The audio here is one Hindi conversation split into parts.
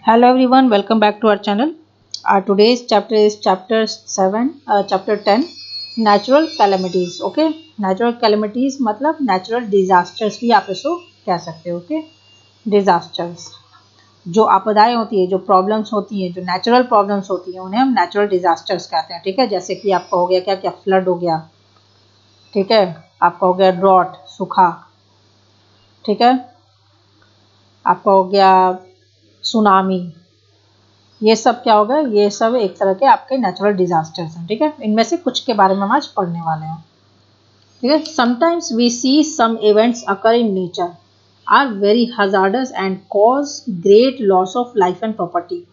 Hello everyone, welcome back to our channel. Our today's chapter is chapter 7, chapter 10, natural calamities. Okay, natural calamities मतलब natural disasters भी आप इसको कह सकते हो. Okay, disasters जो आपदाएं होती है, जो प्रॉब्लम्स होती हैं, जो नेचुरल प्रॉब्लम्स होती हैं, उन्हें हम नेचुरल डिजास्टर्स कहते हैं. ठीक है, जैसे कि आपका हो गया क्या क्या फ्लड हो गया. ठीक है, आपका हो गया ड्रॉट, सूखा. ठीक है, आपका हो गया सुनामी. ये सब क्या होगा, ये सब एक तरह के आपके नेचुरल डिजास्टर्स हैं. ठीक है, इनमें से कुछ के बारे में हम आज पढ़ने वाले हैं. ठीक है, sometimes we see some events occur in nature are very hazardous and cause great loss of life and property.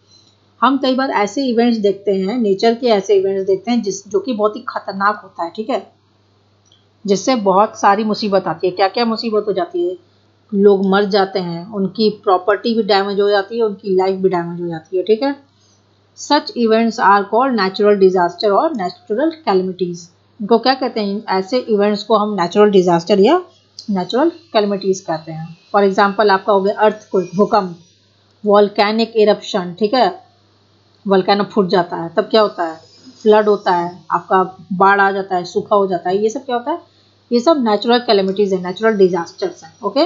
हम कई बार ऐसे इवेंट्स देखते हैं, नेचर के ऐसे इवेंट्स देखते हैं जो कि बहुत ही खतरनाक होता है. ठीक है, जिससे बहुत सारी मुसीबत आती है. क्या क्या मुसीबत हो जाती है, लोग मर जाते हैं, उनकी प्रॉपर्टी भी डैमेज हो जाती है, उनकी लाइफ भी डैमेज हो जाती है. ठीक है, such events are called natural disaster और नेचुरल कैलमिटीज. इनको क्या कहते हैं, ऐसे इवेंट्स को हम नेचुरल डिजास्टर या नेचुरल कैलमिटीज कहते हैं. फॉर एग्जांपल आपका हो गया अर्थक्वेक, भूकंप, वॉल्केनिक इरप्शन. ठीक है, वॉल्केनो फूट जाता है तब क्या होता है, फ्लड होता है, आपका बाढ़ आ जाता है, सूखा हो जाता है. ये सब क्या होता है, ये सब नेचुरल कैलमिटीज है, नेचुरल डिजास्टर्स हैं. Okay,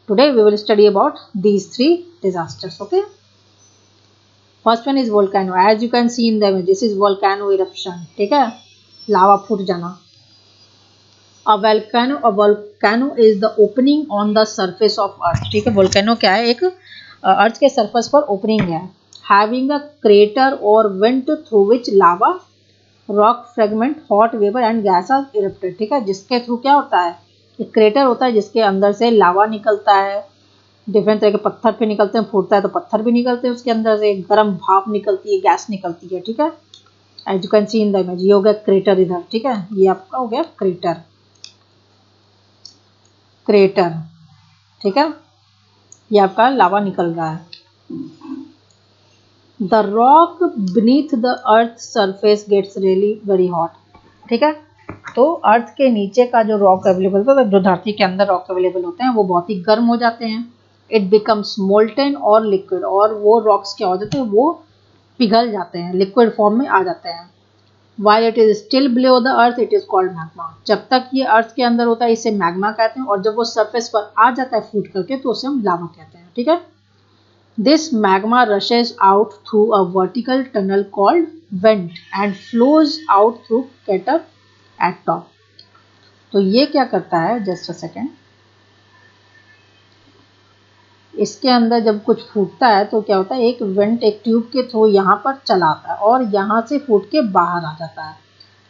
today we will study about these three disasters. Okay, first one is volcano. As you can see in the image, this is volcano eruption. ठीक है, लावा फूट जाना. Volcano is the opening on the surface of earth. ठीक है, वोल्केनो क्या है, एक अर्थ के सरफेस पर ओपनिंग है. हैविंग अ क्रेटर और vent through which lava, rock fragment, hot vapour and gas are erupted. ठीक है, जिसके थ्रू क्या होता है, एक क्रेटर होता है जिसके अंदर से लावा निकलता है, डिफरेंट तरह के पत्थर पे निकलते हैं, फूटता है तो पत्थर भी निकलते हैं, उसके अंदर से गर्म भाप निकलती है, गैस निकलती है. ठीक है, as you can see in the image, ये हो गया क्रेटर इधर. ठीक है, ये आपका हो गया क्रेटर. क्रेटर, ठीक है, ये आपका लावा निकल रहा है. The rock beneath the earth surface gets really very hot. ठीक है, तो अर्थ के नीचे का जो रॉक अवेलेबल होता है, जो धरती के अंदर रॉक अवेलेबल होते हैं, वो बहुत ही गर्म हो जाते हैं. इट बिकम्स मोल्टन और लिक्विड, और वो रॉक्स क्या हो जाते हैं, वो पिघल जाते हैं, लिक्विड फॉर्म में आ जाते हैं. While it is still below the earth it is called magma. जब तक ये अर्थ के अंदर होता है इसे मैग्मा कहते हैं, और जब वो सरफेस पर आ जाता है फूट करके तो उसे हम लावा कहते हैं. ठीक है, this magma rushes out through a vertical tunnel called vent and flows out through crater at top. तो ये क्या करता है, जस्ट अ सेकेंड, इसके अंदर जब कुछ फूटता है तो क्या होता है, एक वेंट, एक ट्यूब के थ्रू यहाँ पर चला आता है और यहाँ से फूट के बाहर आ जाता है.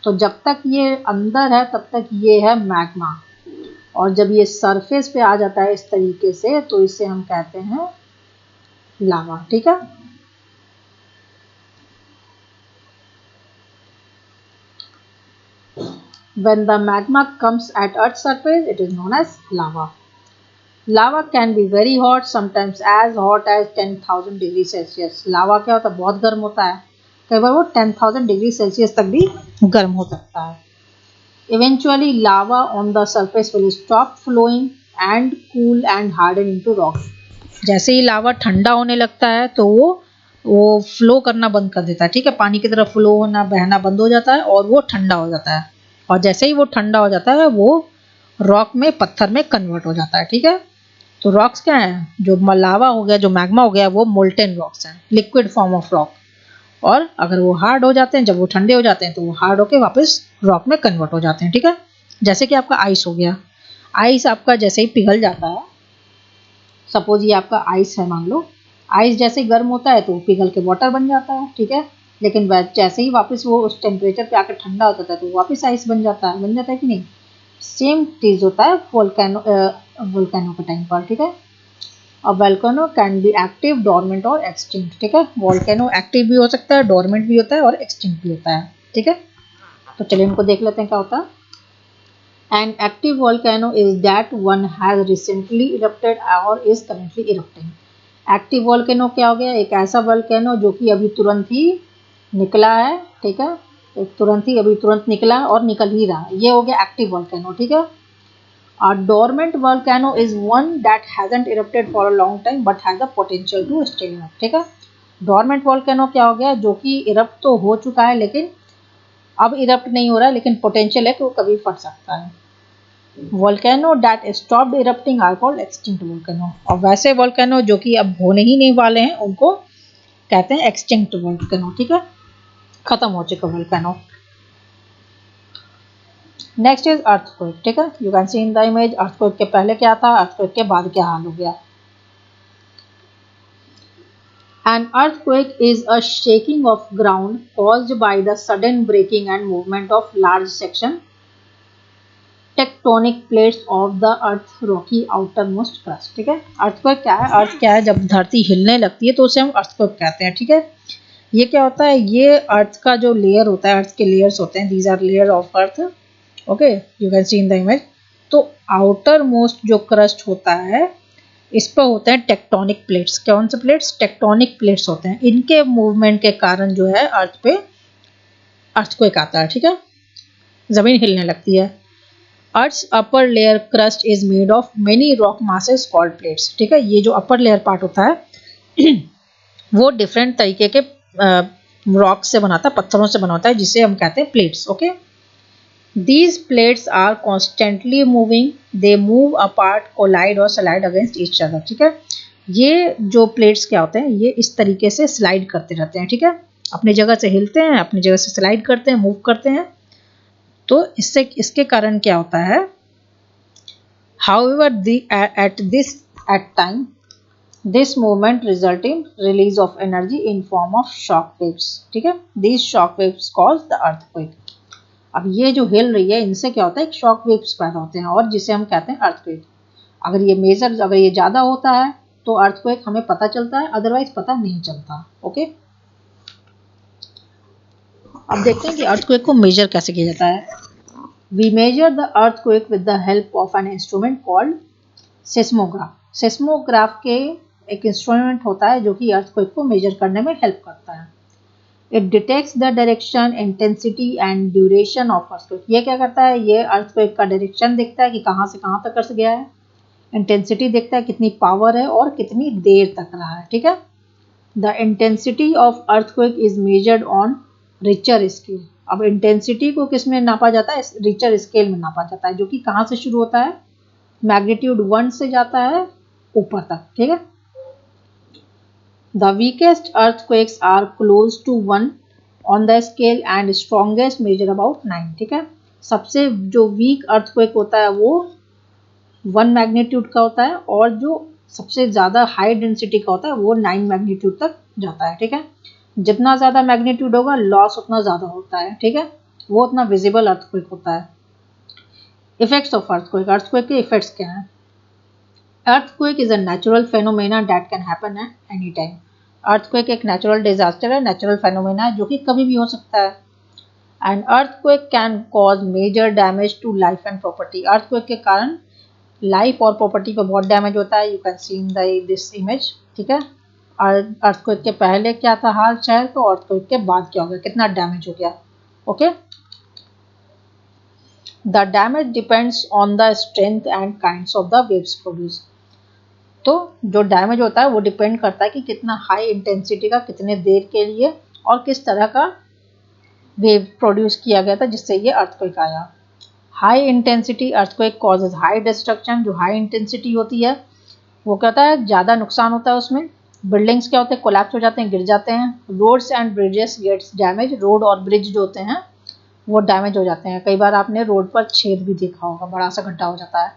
तो जब तक ये अंदर है तब तक ये है मैग्मा, और जब ये सरफेस पे आ जाता है इस तरीके से तो इसे हम कहते हैं लावा. ठीक है, when the magma comes at earth's surface it is known as lava. Lava can be very hot, sometimes as hot as 10,000 degree Celsius. Lava क्या होता है, बहुत गर्म होता है, कई बार वो 10,000 डिग्री सेल्सियस तक भी गर्म हो सकता है. Eventually lava on the surface will stop flowing and cool and harden into rock. जैसे ही लावा ठंडा होने लगता है तो वो फ्लो करना बंद कर देता है. ठीक है, पानी की तरफ फ्लो होना, बहना बंद हो जाता है और वो ठंडा हो जाता है, और जैसे ही वो ठंडा हो जाता है वो रॉक में, पत्थर में कन्वर्ट हो जाता है. ठीक है, तो रॉक्स क्या है, जो लावा हो गया, जो मैग्मा हो गया, वो मोल्टेन रॉक्स हैं, लिक्विड फॉर्म ऑफ रॉक. और अगर वो हार्ड हो जाते हैं, जब वो ठंडे हो जाते हैं तो वो हार्ड होके वापस रॉक में कन्वर्ट हो जाते हैं. ठीक है, जैसे कि आपका आइस हो गया. आइस आपका जैसे ही पिघल जाता है, सपोज ये आपका आइस है, मान लो, आइस जैसे ही गर्म होता है तो पिघल के वाटर बन जाता है. ठीक है, लेकिन जैसे ही वापस वो उस टेम्परेचर पे आकर ठंडा हो जाता है तो वापस आइस बन जाता है कि नहीं. सेम चीज होता है वोल्केनो के टाइम पर. ठीक है, a volcano can be active, dormant और एक्सटिंक्ट. ठीक है, वोल्केनो एक्टिव भी हो सकता है, डोरमेंट भी होता है और एक्सटिंक्ट भी होता है. ठीक है, तो चलिए इनको देख लेते हैं क्या होता है. An active volcano is that one has recently erupted और is currently erupting. Active volcano क्या हो गया, एक ऐसा वोल्केनो जो कि अभी तुरंत ही निकला है. ठीक है, एक तुरंत निकला और निकल ही रहा है, ये हो गया एक्टिव वोल्केनो. ठीक है, A dormant volcano is one that hasn't erupted for a long time but has the potential to still erupt. ठीक है, डोरमेंट वॉल्केनो क्या हो गया, जो कि इरप्ट तो हो चुका है लेकिन अब इरप्ट नहीं हो रहा है, लेकिन पोटेंशियल है कि वो कभी फट सकता है। Volcano that stopped erupting are called extinct volcano, और वैसे वोल्केनो जो कि अब होने ही नहीं वाले हैं उनको कहते हैं एक्सटिंक्ट वोल्केनो। ठीक है, खत्म हो चुका वोल्केनो। Next is earthquake. ठीक है, you can see in the image earthquake के पहले क्या था, अर्थक्वेक के बाद क्या हाल हो गया। An earthquake is a shaking of ground caused by the sudden breaking and movement of large section tectonic plates of the earth Rocky outermost crust. ठीक है, अर्थक्वेक क्या है, अर्थ क्या है, जब धरती हिलने लगती है तो उसे हम अर्थक्वेक कहते हैं। ठीक है, ये क्या होता है, ये अर्थ का जो लेयर होता है, अर्थ के लेयर्स होते हैं, these are layer of earth. Okay, you can see in the image. तो आउटर मोस्ट जो क्रस्ट होता है इस पर होते हैं टेक्टोनिक प्लेट्स। कौन से प्लेट्स, टेक्टोनिक प्लेट्स होते हैं, इनके मूवमेंट के कारण जो है अर्थ पे अर्थक्वेक आता है। ठीक है, जमीन हिलने लगती है। Earth's upper layer crust is made of many rock masses called plates। ठीक है, ये जो अपर लेयर पार्ट होता है वो डिफरेंट तरीके के रॉक से बनाता है, पत्थरों से बना होता है, जिसे हम कहते हैं plates. Okay, these plates are constantly moving, they move apart, collide और स्लाइड अगेंस्ट ईच अदर। ठीक है, ये जो प्लेट्स क्या होते हैं, ये इस तरीके से स्लाइड करते रहते हैं। ठीक है, अपनी जगह से हिलते हैं, अपनी जगह से स्लाइड करते हैं, मूव करते हैं। तो इससे इसके कारण क्या होता है, however at time this movement result in release of energy in form of shock waves। ठीक है, these shock waves cause the earthquake। अब ये जो हिल रही है इनसे क्या होता है, एक शॉक वेव्स पैदा होते हैं और जिसे हम कहते हैं अर्थक्वेक। अगर ये ज्यादा होता है तो अर्थक्वेक हमें पता चलता है, अदरवाइज पता नहीं चलता। ओके, अब देखते हैं कि अर्थक्वेक को मेजर कैसे किया जाता है। We measure the earthquake with the help of an instrument called seismograph। seismograph के एक इंस्ट्रूमेंट होता है जो कि अर्थक्वेक को मेजर करने में हेल्प करता है। It detects the direction, intensity and duration of earthquake। ये क्या करता है, ये अर्थक्वेक का डायरेक्शन देखता है कि कहाँ से कहाँ तक गया है, इंटेंसिटी देखता है कितनी पावर है और कितनी देर तक रहा है। ठीक है, the intensity of earthquake is measured on Richter scale. अब इंटेंसिटी को किस में नापा जाता है, रिचर स्केल में नापा जाता है, जो कि कहाँ से शुरू होता है, मैग्नीट्यूड 1 से जाता है ऊपर तक। ठीक है, the weakest earthquakes are close to 1 on the scale and strongest measure about 9। ठीक है, सबसे जो वीक अर्थक्वेक होता है वो 1 मैग्नीट्यूड का होता है और जो सबसे ज़्यादा हाई डेंसिटी का होता है वो 9 मैग्नीट्यूड तक जाता है। ठीक है, जितना ज़्यादा मैग्नीट्यूड होगा लॉस उतना ज़्यादा होता है। ठीक है, वो उतना विजिबल अर्थक्वेक होता है। इफेक्ट्स ऑफ अर्थक्वेक, अर्थक्वेक के इफेक्ट्स क्या हैं। Earthquake is a natural phenomena that can happen at any time. Earthquake एक नेचुरल डिजास्टर है, नेचुरल फेनोमेना है जो कि कभी भी हो सकता है। And earthquake can cause major damage to life and property. Earthquake के कारण लाइफ और प्रॉपर्टी पर बहुत डैमेज होता है। You can see in this image. ठीक है, अर्थक्वेक के पहले क्या था हाल शहर का, अर्थक्वेक के बाद क्या हो गया, कितना डैमेज हो गया। Okay, the damage depends on the strength and kinds of the waves produce. तो जो डैमेज होता है वो डिपेंड करता है कि कितना हाई इंटेंसिटी का, कितने देर के लिए और किस तरह का वेव प्रोड्यूस किया गया था जिससे ये अर्थक्वेक आया। High intensity earthquake causes high destruction. जो हाई इंटेंसिटी होती है वो कहता है ज़्यादा नुकसान होता है उसमें। बिल्डिंग्स क्या होते हैं, कोलैप्स हो जाते हैं, गिर जाते हैं। Roads and bridges gets damage. Road और ब्रिज जो होते हैं वो डैमेज हो जाते हैं। कई बार आपने रोड पर छेद भी देखा होगा, बड़ा सा गड्ढा हो जाता है।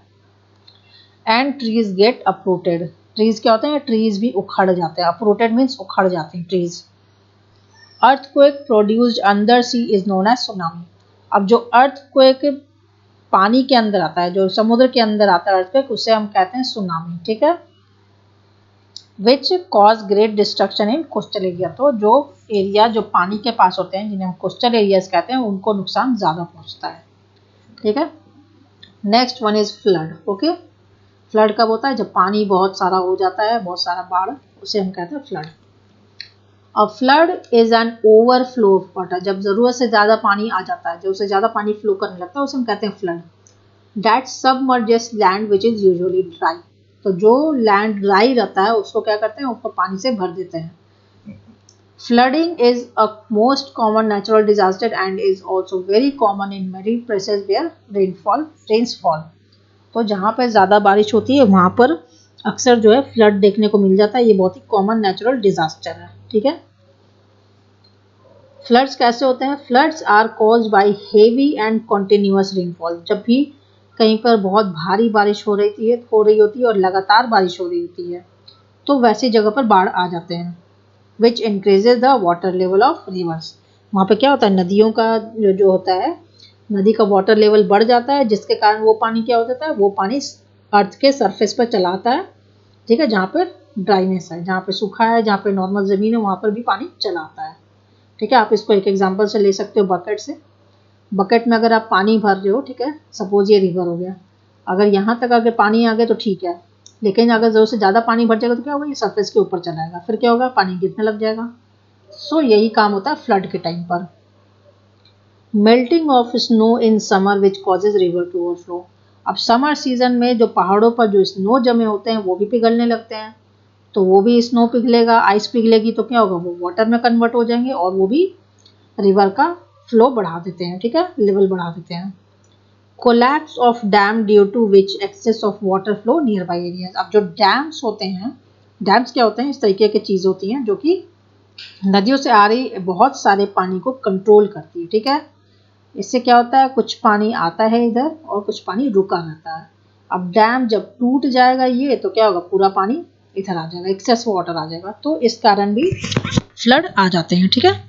And trees get uprooted. Trees क्या होते हैं, ट्रीज भी उखड़ जाते हैं। अपरूटेड मीन्स उखड़ जाते हैं trees. Earthquake produced under sea is known as tsunami. अब जो अर्थक्वेक पानी के अंदर आता है, जो समुद्र के अंदर आता है अर्थक्वेक, उसे हम कहते हैं सुनामी। ठीक है, which cause great destruction in coastal area. तो जो एरिया जो पानी के पास होते हैं जिन्हें हम कोस्टल एरियाज कहते हैं उनको नुकसान ज़्यादा पहुंचता है। ठीक है, next one is flood. Okay, flood कब होता है, जब पानी बहुत सारा हो जाता है, बहुत सारा बाढ़, उसे हम कहते हैं फ्लड। अब flood is an overflow of water. जब जरूरत से ज़्यादा पानी आ जाता है, जब उससे ज़्यादा पानी फ्लो करने लगता है उसे हम कहते हैं flood. That submerges land which is usually dry. तो जो लैंड ड्राई रहता है उसको क्या करते हैं, ऊपर पानी से भर देते हैं। Flooding is a most common natural disaster and is also very common in many places where rains fall. तो जहाँ पर ज़्यादा बारिश होती है वहाँ पर अक्सर जो है फ्लड देखने को मिल जाता है। ये बहुत ही कॉमन नेचुरल डिजास्टर है, ठीक है। फ्लड्स कैसे होते हैं? Floods are caused by heavy and continuous rainfall. जब भी कहीं पर बहुत भारी बारिश हो रही होती है और लगातार बारिश हो रही होती है तो वैसी जगह पर बाढ़ आ जाते हैं। विच increases the water level of reverse. वहाँ पे क्या होता है, नदियों का जो होता है, नदी का वाटर लेवल बढ़ जाता है, जिसके कारण वो पानी क्या हो जाता है, वो पानी अर्थ के सरफेस पर चला आता है, ठीक है। जहाँ पर ड्राइनेस है, जहाँ पे सूखा है, जहाँ पे नॉर्मल ज़मीन है, वहाँ पर भी पानी चला आता है, ठीक है। आप इसको एक एग्जांपल से ले सकते हो बकेट से। बकेट में अगर आप पानी भर रहे हो, ठीक है, सपोज ये रिवर हो गया, अगर यहाँ तक अगर पानी आ गया तो ठीक है, लेकिन अगर ज़रूरत से ज़्यादा पानी भर जाएगा तो क्या होगा, ये सरफेस के ऊपर चलाएगा, फिर क्या होगा, पानी गिरने लग जाएगा। सो यही काम होता है फ्लड के टाइम पर। Melting of snow in summer which causes river to overflow. अब समर सीजन में जो पहाड़ों पर जो स्नो जमे होते हैं वो भी पिघलने लगते हैं, तो वो भी स्नो पिघलेगा, आइस पिघलेगी, तो क्या होगा, वो वाटर में कन्वर्ट हो जाएंगे और वो भी रिवर का फ्लो बढ़ा देते हैं, ठीक है, लेवल बढ़ा देते हैं। Collapse of dam due to which excess of water flow nearby areas. अब जो डैम्स होते हैं, डैम्स क्या होते हैं, इस तरीके की चीज़ होती हैं जो कि नदियों से आ रही बहुत सारे पानी को कंट्रोल करती है, ठीक है। इससे क्या होता है, कुछ पानी आता है इधर और कुछ पानी रुका रहता है। अब डैम जब टूट जाएगा ये तो क्या होगा, पूरा पानी इधर आ जाएगा, एक्सेस वाटर आ जाएगा, तो इस कारण भी फ्लड आ जाते हैं, ठीक है।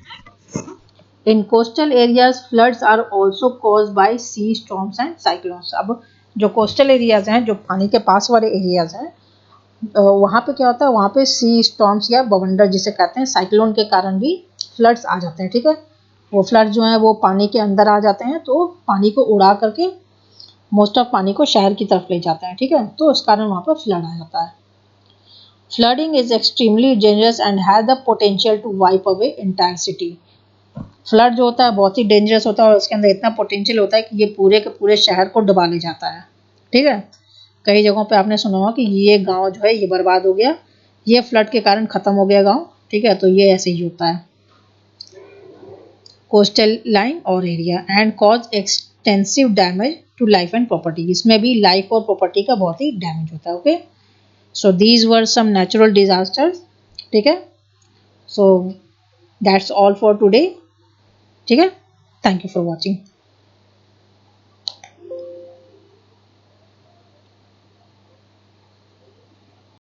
In coastal areas floods are also cause by sea storms and cyclones. अब जो कोस्टल एरियाज हैं, जो पानी के पास वाले एरियाज हैं, वहाँ पे क्या होता है, वहाँ पे सी स्टॉर्म्स या बवंडर जिसे कहते हैं, साइक्लोन के कारण भी फ्लड्स आ जाते हैं, ठीक है। वो फ्लड जो है वो पानी के अंदर आ जाते हैं, तो पानी को उड़ा करके मोस्ट ऑफ पानी को शहर की तरफ ले जाते हैं, ठीक है, तो उस कारण वहाँ पर फ्लड आ जाता है। Flooding is extremely dangerous and has the potential to wipe away entire city. Flood जो होता है बहुत ही डेंजरस होता है और उसके अंदर इतना पोटेंशियल होता है कि ये पूरे के पूरे शहर को डुबा ले जाता है, ठीक है। कई जगहों पे आपने सुना होगा कि ये गांव जो है ये बर्बाद हो गया, ये फ्लड के कारण ख़त्म हो गया गांव, ठीक है, तो ये ऐसे ही होता है। कोस्टल लाइन और area and cause extensive damage to life and property. इसमें भी लाइफ और प्रॉपर्टी का बहुत ही डैमेज होता है, okay. So these were some natural disasters, ठीक है। So that's all for today, ठीक है। Thank you for watching.